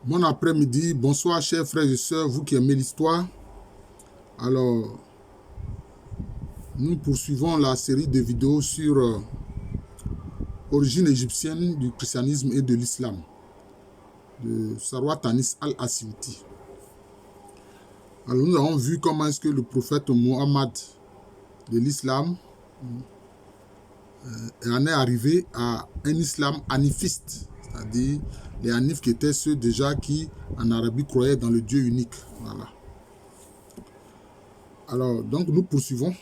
Bon après-midi, bonsoir chers frères et sœurs, vous qui aimez l'histoire. Alors, nous poursuivons la série de vidéos sur origine égyptienne du christianisme et de l'islam, de Sarwar Tanis al-Asyouti. Alors, nous avons vu comment est-ce que le prophète Mohammed de l'islam en est arrivé à un islam hanifiste, c'est-à-dire les hanifs qui étaient ceux déjà qui, en Arabie, croyaient dans le Dieu unique. Voilà. Alors, donc, nous poursuivons.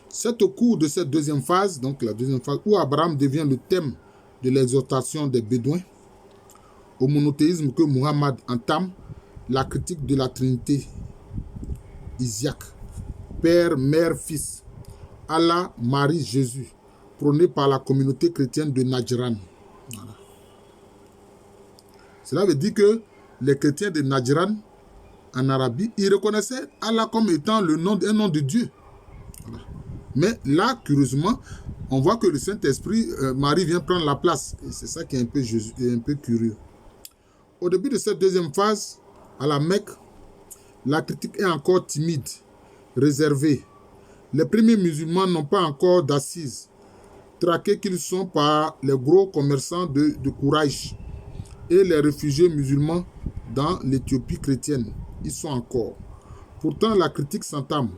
C'est au cours de cette deuxième phase, donc la deuxième phase, où Abraham devient le thème de l'exhortation des Bédouins au monothéisme que Muhammad entame la critique de la Trinité, Isaac, Père, Mère, Fils, Allah, Marie, Jésus, prôné par la communauté chrétienne de Najran. Voilà. Cela veut dire que les chrétiens de Najran, en Arabie, ils reconnaissaient Allah comme étant un nom de Dieu. Voilà. Mais là, curieusement, on voit que le Saint-Esprit, Marie vient prendre la place. Et c'est ça qui est un peu curieux. Au début de cette deuxième phase, à la Mecque, la critique est encore timide, réservée. Les premiers musulmans n'ont pas encore d'assises, traqués qu'ils sont par les gros commerçants de Quraysh et les réfugiés musulmans dans l'Éthiopie chrétienne. Ils sont encore. Pourtant, la critique s'entame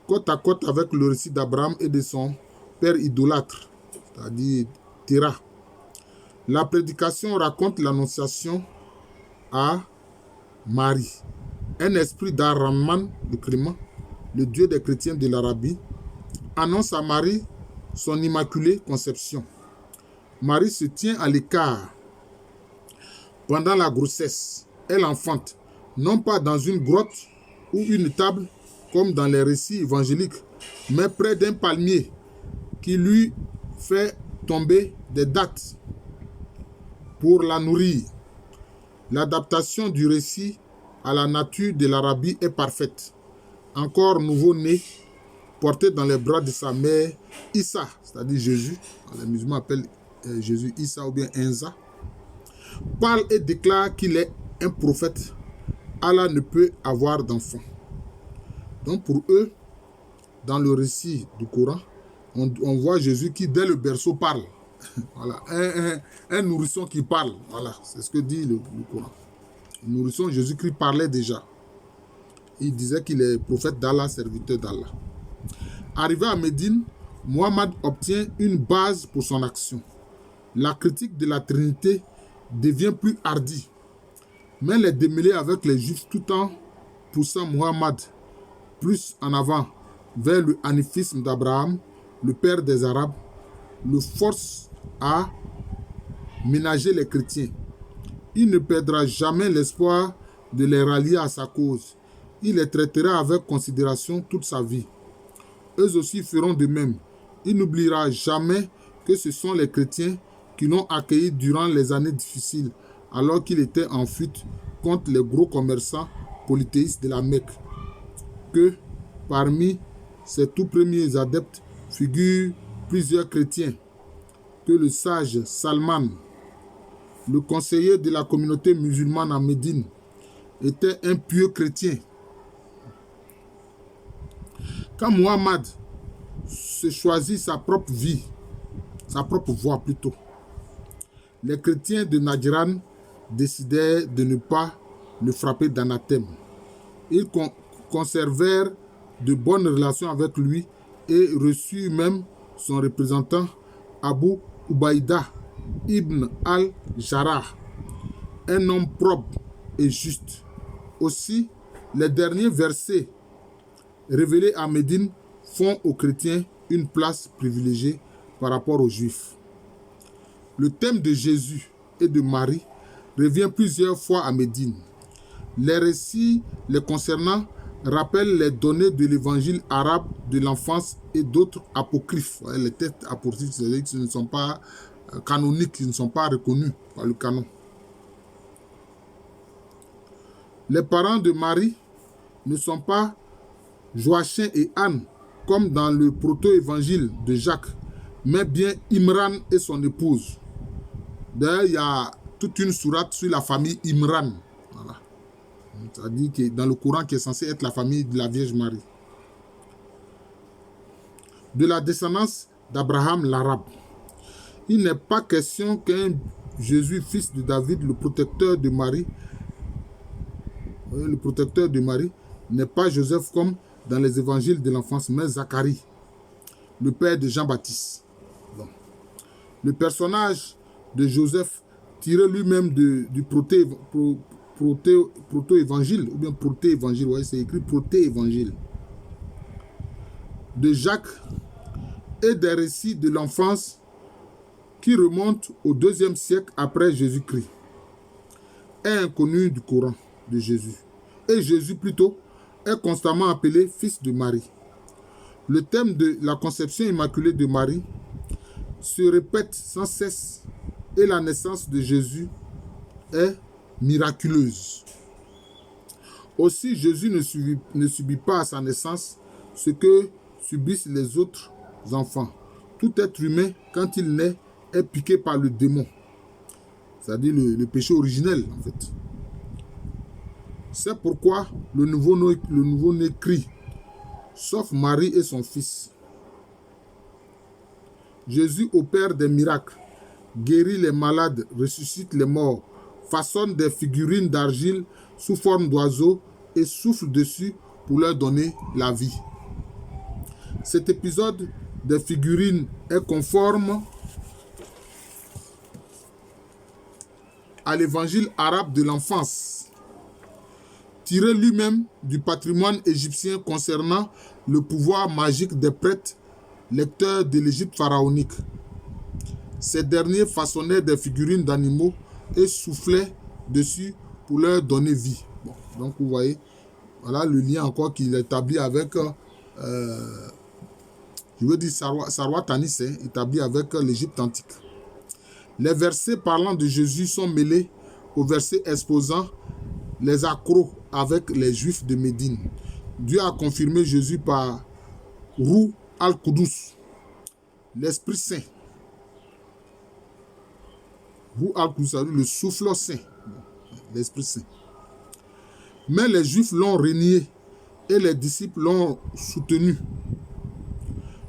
côte à côte avec le récit d'Abraham et de son père idolâtre, c'est-à-dire Terah. La prédication raconte l'annonciation à Marie. Un esprit d'Ar-Rahman, le Clément, le Dieu des chrétiens de l'Arabie, annonce à Marie son immaculée conception. Marie se tient à l'écart pendant la grossesse. Elle enfante, non pas dans une grotte ou une table, comme dans les récits évangéliques, mais près d'un palmier qui lui fait tomber des dattes pour la nourrir. L'adaptation du récit à la nature de l'Arabie est parfaite. Encore nouveau-né, porté dans les bras de sa mère, Issa, c'est-à-dire Jésus, les musulmans appellent Jésus Issa ou bien Enza, parle et déclare qu'il est un prophète. Allah ne peut avoir d'enfant. Donc pour eux, dans le récit du Coran, on voit Jésus qui, dès le berceau, parle. Voilà, un nourrisson qui parle. Voilà, c'est ce que dit le Coran. Le nourrisson, Jésus-Christ parlait déjà. Il disait qu'il est prophète d'Allah, serviteur d'Allah. Arrivé à Médine, Muhammad obtient une base pour son action. La critique de la Trinité devient plus hardie, mais elle est démêlée avec les Juifs tout en poussant Muhammad plus en avant vers le hanifisme d'Abraham, le père des Arabes, le force à ménager les chrétiens. Il ne perdra jamais l'espoir de les rallier à sa cause. Il les traitera avec considération toute sa vie. Eux aussi feront de même. Il n'oubliera jamais que ce sont les chrétiens qui l'ont accueilli durant les années difficiles, alors qu'il était en fuite contre les gros commerçants polythéistes de la Mecque. Que parmi ses tout premiers adeptes figurent plusieurs chrétiens, que le sage Salman, le conseiller de la communauté musulmane à Médine, était un pieux chrétien. Quand Muhammad se choisit sa propre vie, sa propre voie plutôt, les chrétiens de Najran décidèrent de ne pas le frapper d'anathème. Ils conservèrent de bonnes relations avec lui et reçurent même son représentant Abu Ubaïda ibn al-Jarrah, un homme propre et juste. Aussi, les derniers versets révélés à Médine font aux chrétiens une place privilégiée par rapport aux Juifs. Le thème de Jésus et de Marie revient plusieurs fois à Médine. Les récits les concernant rappellent les données de l'évangile arabe de l'enfance et d'autres apocryphes. Les textes apocryphes, c'est-à-dire qu'ils ne sont pas canoniques, ils ne sont pas reconnus par le canon. Les parents de Marie ne sont pas Joachim et Anne, comme dans le proto-évangile de Jacques, mais bien Imran et son épouse. D'ailleurs, il y a toute une sourate sur la famille Imran. Voilà. C'est-à-dire que dans le Coran qui est censé être la famille de la Vierge Marie. De la descendance d'Abraham l'Arabe. Il n'est pas question qu'un Jésus, fils de David, le protecteur de Marie, n'est pas Joseph comme dans les évangiles de l'enfance, mais Zacharie, le père de Jean-Baptiste. Bon. Le personnage de Joseph, tiré lui-même du proto-évangile, ou bien proté-évangile, ouais, c'est écrit proté-évangile, de Jacques, et des récits de l'enfance qui remontent au IIe siècle après Jésus-Christ, est inconnu du Coran de Jésus. Et Jésus, plutôt, est constamment appelé fils de Marie. Le thème de la conception immaculée de Marie se répète sans cesse et la naissance de Jésus est miraculeuse. Aussi, Jésus ne subit pas à sa naissance ce que subissent les autres enfants. Tout être humain, quand il naît, est piqué par le démon, c'est-à-dire le péché originel, en fait. C'est pourquoi le nouveau-né crie, sauf Marie et son fils. Jésus opère des miracles, guérit les malades, ressuscite les morts, façonne des figurines d'argile sous forme d'oiseaux et souffle dessus pour leur donner la vie. Cet épisode des figurines est conforme à l'évangile arabe de l'enfance, tiré lui-même du patrimoine égyptien concernant le pouvoir magique des prêtres lecteurs de l'Égypte pharaonique. Ces derniers façonnaient des figurines d'animaux et soufflaient dessus pour leur donner vie. Bon, donc vous voyez, voilà le lien encore qu'il établit avec, Sarwa Tanis, établi avec l'Égypte antique. Les versets parlant de Jésus sont mêlés aux versets exposant les accros avec les Juifs de Médine. Dieu a confirmé Jésus par Ruh al-Qudus, l'Esprit Saint. Ruh al-Qudus, le souffle saint, l'Esprit Saint. Mais les Juifs l'ont renié et les disciples l'ont soutenu.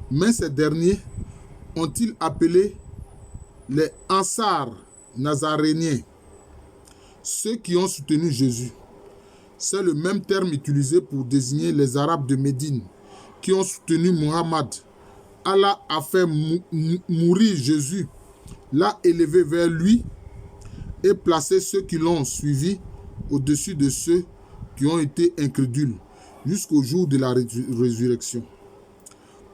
Mais ces derniers ont-ils appelé les Ansar nazaréniens, ceux qui ont soutenu Jésus. C'est le même terme utilisé pour désigner les Arabes de Médine qui ont soutenu Muhammad. Allah a fait mourir Jésus, l'a élevé vers lui et placé ceux qui l'ont suivi au-dessus de ceux qui ont été incrédules jusqu'au jour de la résurrection.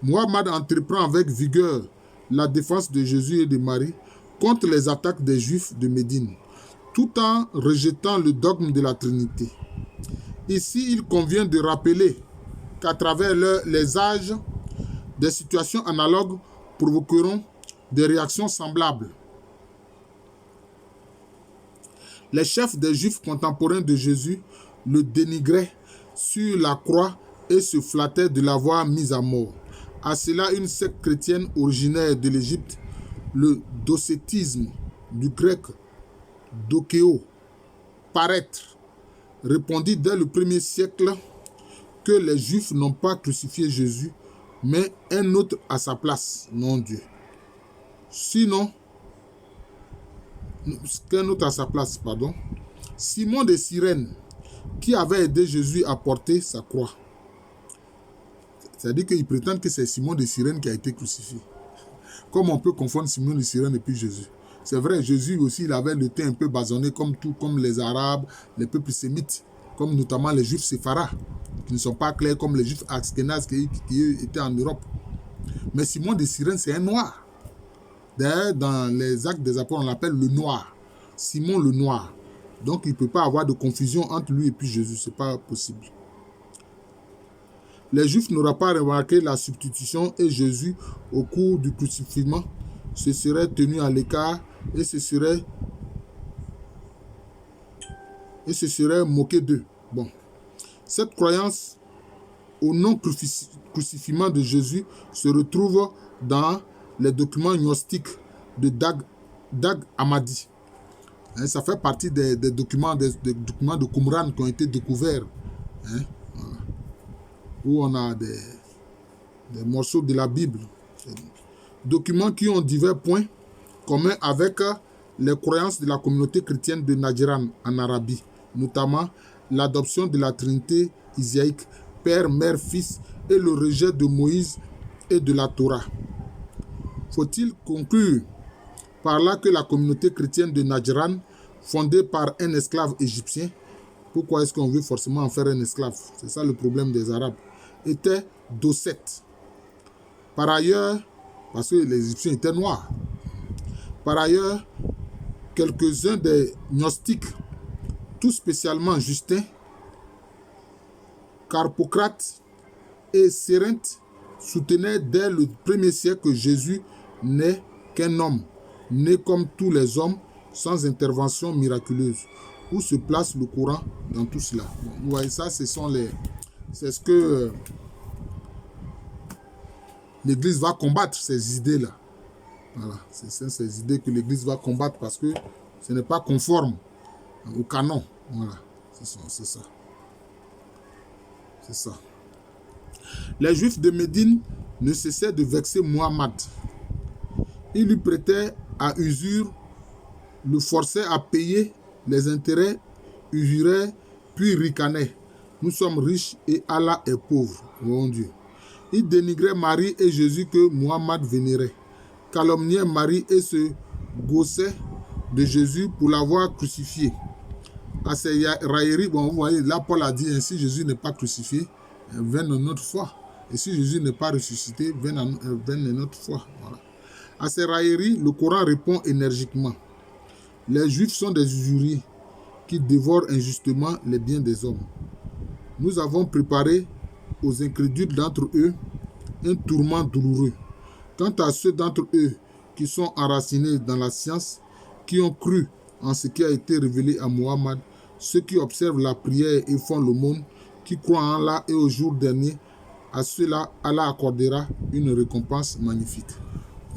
Muhammad entreprend avec vigueur la défense de Jésus et de Marie contre les attaques des Juifs de Médine, tout en rejetant le dogme de la Trinité. Ici, il convient de rappeler qu'à travers les âges, des situations analogues provoqueront des réactions semblables. Les chefs des Juifs contemporains de Jésus le dénigraient sur la croix et se flattaient de l'avoir mis à mort. À cela, une secte chrétienne originaire de l'Égypte, le docétisme, du grec dokeo, paraître, répondit dès le 1er siècle que les Juifs n'ont pas crucifié Jésus, mais un autre à sa place, non Dieu. Sinon, qu'un autre à sa place, pardon. Simon de Cyrène, qui avait aidé Jésus à porter sa croix. C'est-à-dire qu'ils prétendent que c'est Simon de Cyrène qui a été crucifié. Comme on peut confondre Simon de Cyrène et puis Jésus. C'est vrai, Jésus aussi, il avait le teint un peu basonné comme les Arabes, les peuples sémites, comme notamment les Juifs séfarades, qui ne sont pas clairs comme les Juifs ashkénazes qui étaient en Europe. Mais Simon de Cyrène, c'est un noir. D'ailleurs, dans les Actes des Apôtres, on l'appelle le noir. Simon le noir. Donc, il ne peut pas avoir de confusion entre lui et puis Jésus. Ce n'est pas possible. Les Juifs n'auraient pas remarqué la substitution et Jésus, au cours du crucifixion, se serait tenu à l'écart et se serait moqué d'eux. Bon. Cette croyance au non-crucifixion de Jésus se retrouve dans les documents gnostiques de Dag Hammadi. Hein, ça fait partie des documents, des documents de Qumran qui ont été découverts. Hein, voilà. Où on a des morceaux de la Bible. Documents qui ont divers points communs avec les croyances de la communauté chrétienne de Najran en Arabie, notamment l'adoption de la Trinité isaïque, Père, Mère, Fils, et le rejet de Moïse et de la Torah. Faut-il conclure par là que la communauté chrétienne de Najran, fondée par un esclave égyptien, pourquoi est-ce qu'on veut forcément en faire un esclave? C'est ça le problème des Arabes, était d'Ossète. Par ailleurs, parce que les Égyptiens étaient noirs. Par ailleurs, quelques-uns des gnostiques, tout spécialement Justin, Carpocrate et Cérinthe, soutenaient dès le 1er siècle que Jésus n'est qu'un homme, né comme tous les hommes, sans intervention miraculeuse. Où se place le Coran dans tout cela? Bon, vous voyez ça, c'est ce que l'Église va combattre, ces idées-là. Voilà, c'est ces idées que l'Église va combattre parce que ce n'est pas conforme au canon. Voilà, c'est ça. C'est ça. Les Juifs de Médine ne cessaient de vexer Muhammad. Ils lui prêtaient à usure, le forçaient à payer les intérêts usuraires, puis ricanaient. Nous sommes riches et Allah est pauvre. Mon Dieu. Ils dénigraient Marie et Jésus que Muhammad vénérait, calomniaient Marie et se gaussaient de Jésus pour l'avoir crucifié. À ces railleries, bon, vous voyez, là Paul a dit ainsi, Jésus n'est pas crucifié, vienne notre foi. Et si Jésus n'est pas ressuscité, vienne notre foi. Voilà. À ces railleries, le Coran répond énergiquement. Les Juifs sont des usuriers qui dévorent injustement les biens des hommes. Nous avons préparé aux incrédules d'entre eux un tourment douloureux. Quant à ceux d'entre eux qui sont enracinés dans la science, qui ont cru en ce qui a été révélé à Muhammad, ceux qui observent la prière et font l'aumône, qui croient en Allah et au jour dernier, à ceux-là, Allah accordera une récompense magnifique.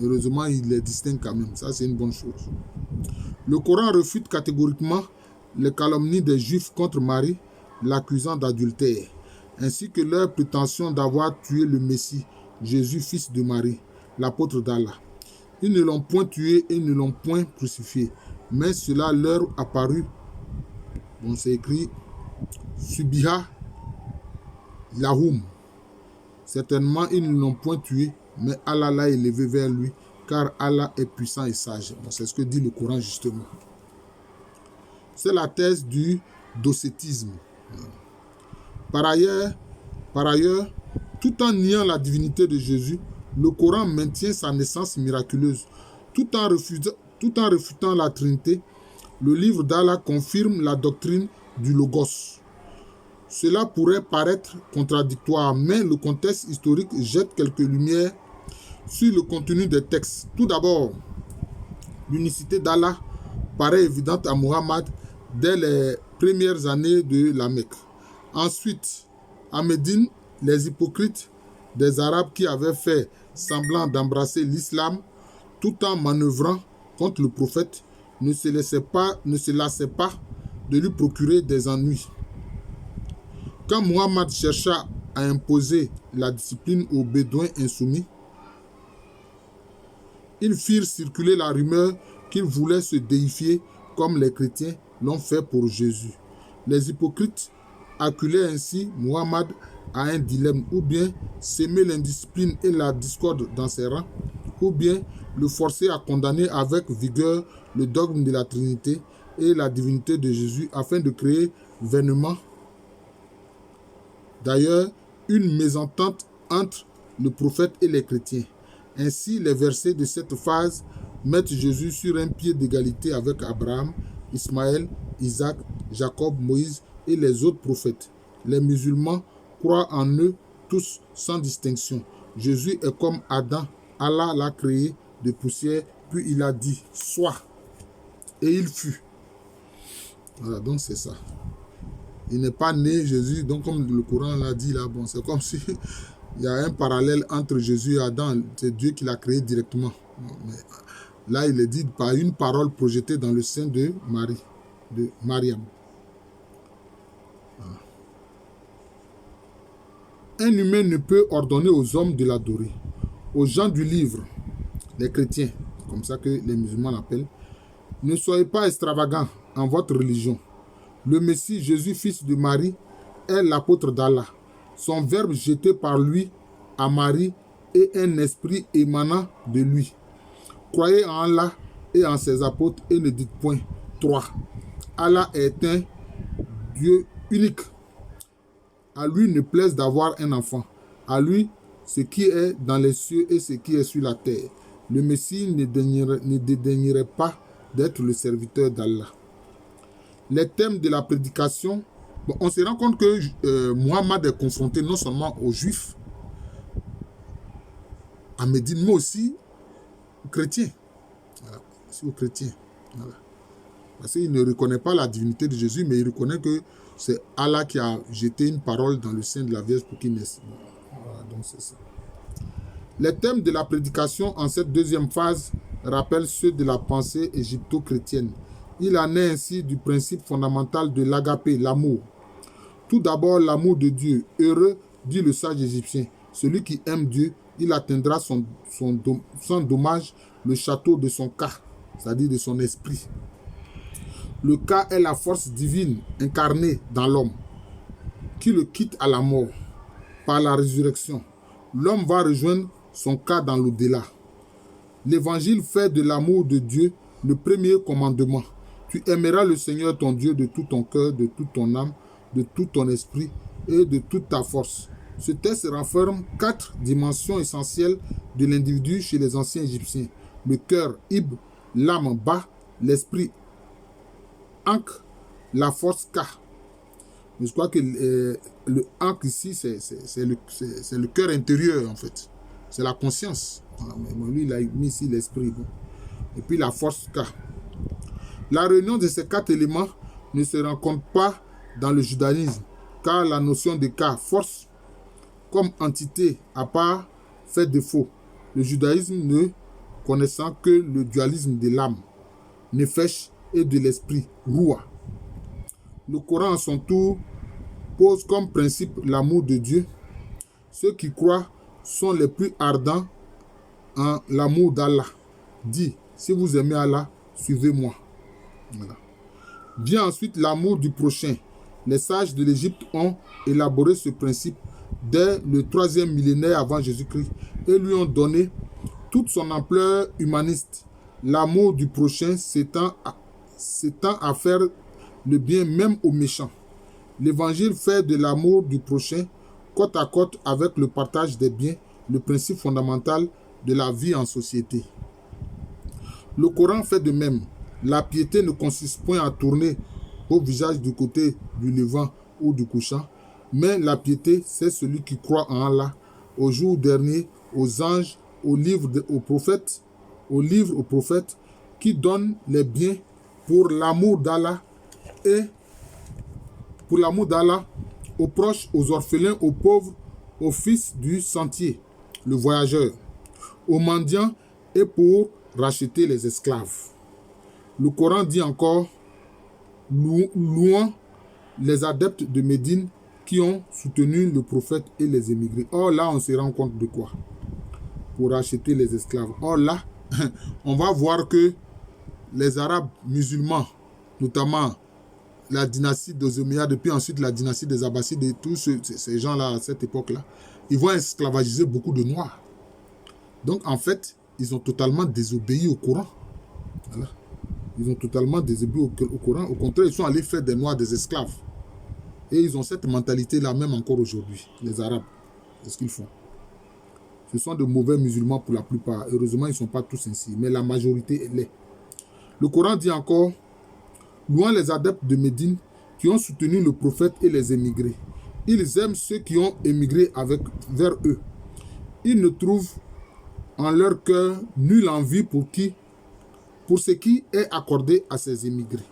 Heureusement, il les distingue quand même. Ça, c'est une bonne chose. Le Coran refute catégoriquement les calomnies des Juifs contre Marie, l'accusant d'adultère, ainsi que leur prétention d'avoir tué le Messie, Jésus, fils de Marie, l'apôtre d'Allah. Ils ne l'ont point tué et ne l'ont point crucifié, mais cela leur a paru, bon, c'est écrit, Subiha Lahum. Certainement, ils ne l'ont point tué, mais Allah l'a élevé vers lui, car Allah est puissant et sage. Bon, c'est ce que dit le Coran justement. C'est la thèse du docétisme. Par ailleurs, tout en niant la divinité de Jésus, le Coran maintient sa naissance miraculeuse. Tout en refutant la Trinité, le livre d'Allah confirme la doctrine du Logos. Cela pourrait paraître contradictoire, mais le contexte historique jette quelques lumières sur le contenu des textes. Tout d'abord, l'unicité d'Allah paraît évidente à Muhammad dès les premières années de la Mecque. Ensuite, à Médine, les hypocrites des Arabes qui avaient fait semblant d'embrasser l'islam tout en manœuvrant contre le prophète ne se lassaient pas de lui procurer des ennuis. Quand Muhammad chercha à imposer la discipline aux Bédouins insoumis, ils firent circuler la rumeur qu'il voulait se déifier comme les chrétiens l'ont fait pour Jésus. Les hypocrites acculaient ainsi Muhammad à un dilemme, ou bien s'aimer l'indiscipline et la discorde dans ses rangs, ou bien le forcer à condamner avec vigueur le dogme de la Trinité et la divinité de Jésus afin de créer vainement d'ailleurs une mésentente entre le prophète et les chrétiens. Ainsi, les versets de cette phase mettent Jésus sur un pied d'égalité avec Abraham, Ismaël, Isaac, Jacob, Moïse et les autres prophètes. Les musulmans croient en eux tous sans distinction. Jésus est comme Adam. Allah l'a créé de poussière, puis il a dit « Sois » et il fut. Voilà, donc c'est ça. Il n'est pas né Jésus, donc comme le Coran l'a dit là, bon, c'est comme si il y a un parallèle entre Jésus et Adam, c'est Dieu qui l'a créé directement. Mais Là, il est dit par une parole projetée dans le sein de Marie, de Mariam. Voilà. Un humain ne peut ordonner aux hommes de l'adorer. Aux gens du livre, les chrétiens, comme ça que les musulmans l'appellent, ne soyez pas extravagants en votre religion. Le Messie, Jésus, fils de Marie, est l'apôtre d'Allah. Son verbe jeté par lui à Marie est un esprit émanant de lui. Croyez en Allah et en ses apôtres et ne dites point 3. Allah est un Dieu unique. À lui ne plaise d'avoir un enfant. À lui, ce qui est dans les cieux et ce qui est sur la terre. Le Messie ne dédaignerait pas d'être le serviteur d'Allah. Les thèmes de la prédication, on se rend compte que Muhammad est confronté non seulement aux Juifs, à Médine, mais aussi aux chrétiens. Voilà, aussi aux chrétiens. Voilà. Parce qu'il ne reconnaît pas la divinité de Jésus, mais il reconnaît que c'est Allah qui a jeté une parole dans le sein de la Vierge pour qu'il naisse. Voilà, donc c'est ça. Les thèmes de la prédication en cette deuxième phase rappellent ceux de la pensée égypto-chrétienne. Il en est ainsi du principe fondamental de l'agapé, l'amour. Tout d'abord, l'amour de Dieu. Heureux, dit le sage égyptien, celui qui aime Dieu, il atteindra sans dommage le château de son cas, c'est-à-dire de son esprit. Le cas est la force divine incarnée dans l'homme, qui le quitte à la mort. Par la résurrection, l'homme va rejoindre son cas dans l'au-delà. L'évangile fait de l'amour de Dieu le premier commandement. Tu aimeras le Seigneur ton Dieu de tout ton cœur, de toute ton âme, de tout ton esprit et de toute ta force. Ce texte renferme 4 dimensions essentielles de l'individu chez les anciens Égyptiens. Le cœur, Ib, l'âme, Ba, l'esprit, Ankh, la force, Ka. Mais je crois que le Ankh ici, c'est le cœur intérieur en fait. C'est la conscience. Voilà, mais lui, il a mis ici l'esprit. Bon. Et puis la force, Ka. La réunion de ces 4 éléments ne se rencontre pas dans le judaïsme, car la notion de Ka, force, comme entité à part, fait défaut. Le judaïsme ne connaissant que le dualisme de l'âme, Nefesh, et de l'esprit, Roua. Le Coran, à son tour, pose comme principe l'amour de Dieu. Ceux qui croient sont les plus ardents en l'amour d'Allah. Dit, si vous aimez Allah, suivez-moi. Voilà. Vient ensuite l'amour du prochain. Les sages de l'Égypte ont élaboré ce principe dès le 3e millénaire avant Jésus-Christ et lui ont donné toute son ampleur humaniste. L'amour du prochain s'étend à faire le bien même aux méchants. L'Évangile fait de l'amour du prochain côte à côte avec le partage des biens, le principe fondamental de la vie en société. Le Coran fait de même. La piété ne consiste point à tourner au visage du côté du levant ou du couchant, mais la piété, c'est celui qui croit en Allah, au jour dernier, aux anges, aux livres, aux prophètes, qui donnent les biens pour l'amour d'Allah et pour l'amour d'Allah aux proches, aux orphelins, aux pauvres, aux fils du sentier, le voyageur, aux mendiants et pour racheter les esclaves. Le Coran dit encore, louant les adeptes de Médine qui ont soutenu le prophète et les émigrés. Or là, on se rend compte de quoi? Pour racheter les esclaves. Or là, on va voir que les Arabes musulmans, notamment la dynastie des Omeyyades, puis ensuite la dynastie des Abbassides et tous ces gens-là à cette époque-là, ils vont esclavagiser beaucoup de Noirs. Donc en fait, ils ont totalement désobéi au Coran. Voilà. Ils ont totalement désobéi au Coran. Au contraire, ils sont allés faire des Noirs des esclaves. Et ils ont cette mentalité-là même encore aujourd'hui, les Arabes. C'est ce qu'ils font. Ce sont de mauvais musulmans pour la plupart. Heureusement, ils ne sont pas tous ainsi, mais la majorité l'est. Le Coran dit encore, louant les adeptes de Médine qui ont soutenu le prophète et les émigrés. Ils aiment ceux qui ont émigré vers eux. Ils ne trouvent en leur cœur nulle envie pour ce qui est accordé à ces émigrés.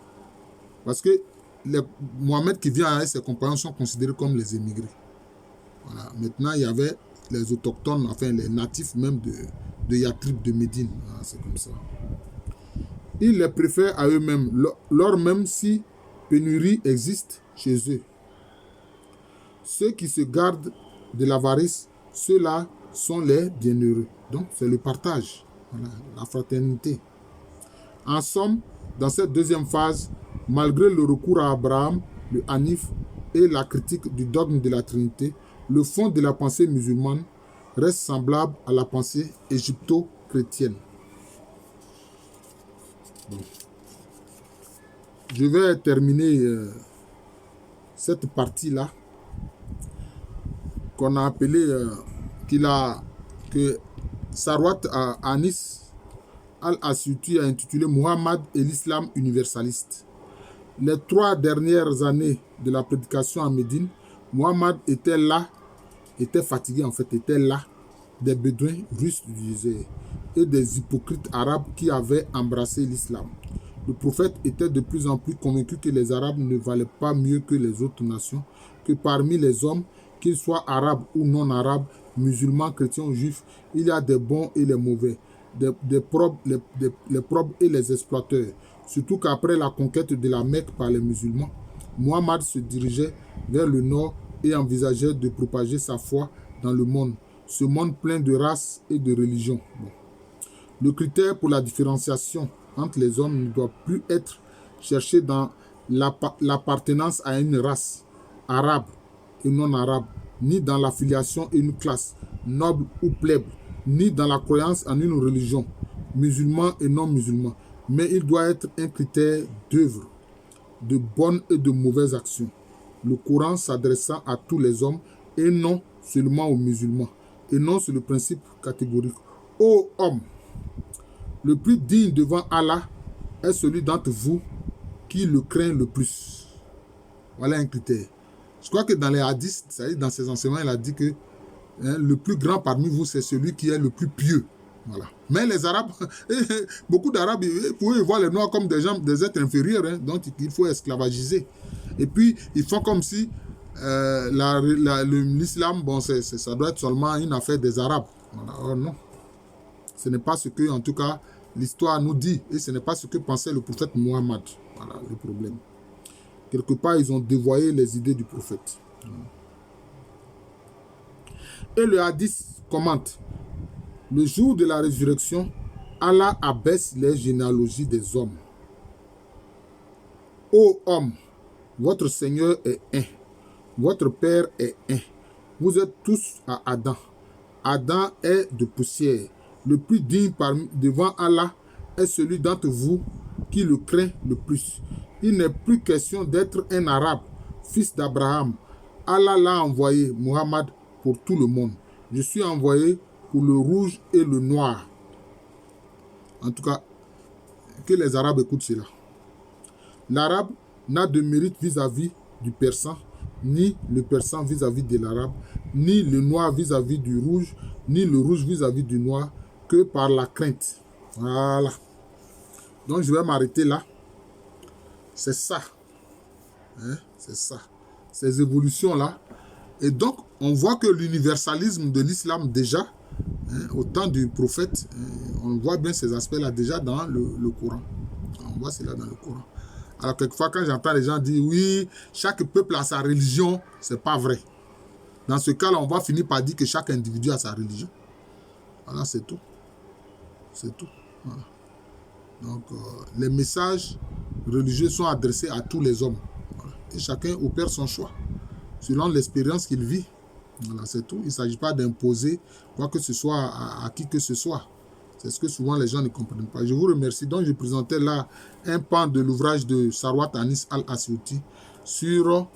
Parce que Mohamed qui vient avec ses compagnons sont considérés comme les émigrés. Voilà. Maintenant, il y avait les autochtones, enfin les natifs même de Yatrib de Médine. Ah, c'est comme ça. Ils les préfèrent à eux-mêmes, lors même si pénurie existe chez eux. Ceux qui se gardent de l'avarice, ceux-là sont les bienheureux. Donc, c'est le partage, voilà, la fraternité. En somme, dans cette deuxième phase, malgré le recours à Abraham, le Hanif et la critique du dogme de la Trinité, le fond de la pensée musulmane reste semblable à la pensée égypto-chrétienne. Bon. Je vais terminer cette partie-là qu'on a appelée, que Sarwat Anis Al-Asyuti a intitulé Muhammad et l'islam universaliste. Les 3 dernières années de la prédication à Médine, Muhammad était fatigué en fait, était là des bédouins russes du désert et des hypocrites arabes qui avaient embrassé l'islam. Le prophète était de plus en plus convaincu que les Arabes ne valaient pas mieux que les autres nations, que parmi les hommes, qu'ils soient arabes ou non arabes, musulmans, chrétiens ou juifs, il y a des bons et les mauvais, les probes et les exploiteurs. Surtout qu'après la conquête de la Mecque par les musulmans, Muhammad se dirigeait vers le nord et envisageait de propager sa foi dans le monde, ce monde plein de races et de religions. Bon. Le critère pour la différenciation entre les hommes ne doit plus être cherché dans l'appartenance à une race arabe et non arabe, ni dans l'affiliation à une classe noble ou plèbe, ni dans la croyance en une religion, musulman et non musulman, mais il doit être un critère d'œuvre, de bonnes et de mauvaises actions. Le Coran s'adressant à tous les hommes et non seulement aux musulmans, et non sur le principe catégorique. Ô homme, le plus digne devant Allah est celui d'entre vous qui le craint le plus. Voilà un critère. Je crois que dans les hadiths, c'est-à-dire dans ses enseignements, il a dit que le plus grand parmi vous, c'est celui qui est le plus pieux. Voilà. Mais les Arabes, beaucoup d'Arabes, vous pouvez voir les Noirs comme des gens, des êtres inférieurs, hein, donc il faut esclavagiser. Et puis, ils font comme si l'islam, bon, ça doit être seulement une affaire des Arabes. Voilà. Oh, non. Ce n'est pas ce que, en tout cas, l'histoire nous dit. Et ce n'est pas ce que pensait le prophète Muhammad. Voilà le problème. Quelque part, ils ont dévoyé les idées du prophète. Et le hadith commente: le jour de la résurrection, Allah abaisse les généalogies des hommes. Ô hommes, votre Seigneur est un, votre Père est un. Vous êtes tous à Adam. Adam est de poussière. Le plus digne devant Allah est celui d'entre vous qui le craint le plus. Il n'est plus question d'être un arabe, fils d'Abraham. Allah l'a envoyé, Muhammad, pour tout le monde. Je suis envoyé pour le rouge et le noir. En tout cas, que les Arabes écoutent cela. L'arabe n'a de mérite vis-à-vis du persan, ni le persan vis-à-vis de l'arabe, ni le noir vis-à-vis du rouge, ni le rouge vis-à-vis du noir, que par la crainte. Voilà. Donc je vais m'arrêter là. C'est ça. Hein? C'est ça. Ces évolutions-là. Et donc, on voit que l'universalisme de l'islam déjà, au temps du prophète, on voit bien ces aspects-là déjà dans le Coran. On voit cela dans le Coran. Alors, quelquefois, quand j'entends les gens dire, oui, chaque peuple a sa religion, c'est pas vrai. Dans ce cas-là, on va finir par dire que chaque individu a sa religion. Voilà, c'est tout. C'est tout. Voilà. Donc, les messages religieux sont adressés à tous les hommes. Voilà. Et chacun opère son choix, selon l'expérience qu'il vit. Voilà, c'est tout. Il ne s'agit pas d'imposer quoi que ce soit à qui que ce soit. C'est ce que souvent les gens ne comprennent pas. Je vous remercie. Donc, je présentais là un pan de l'ouvrage de Sarwat Anis Al-Asyuti sur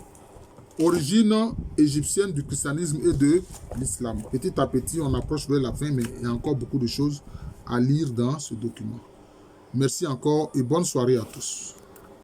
origine égyptienne du christianisme et de l'islam. Petit à petit, on approche vers la fin, mais il y a encore beaucoup de choses à lire dans ce document. Merci encore et bonne soirée à tous.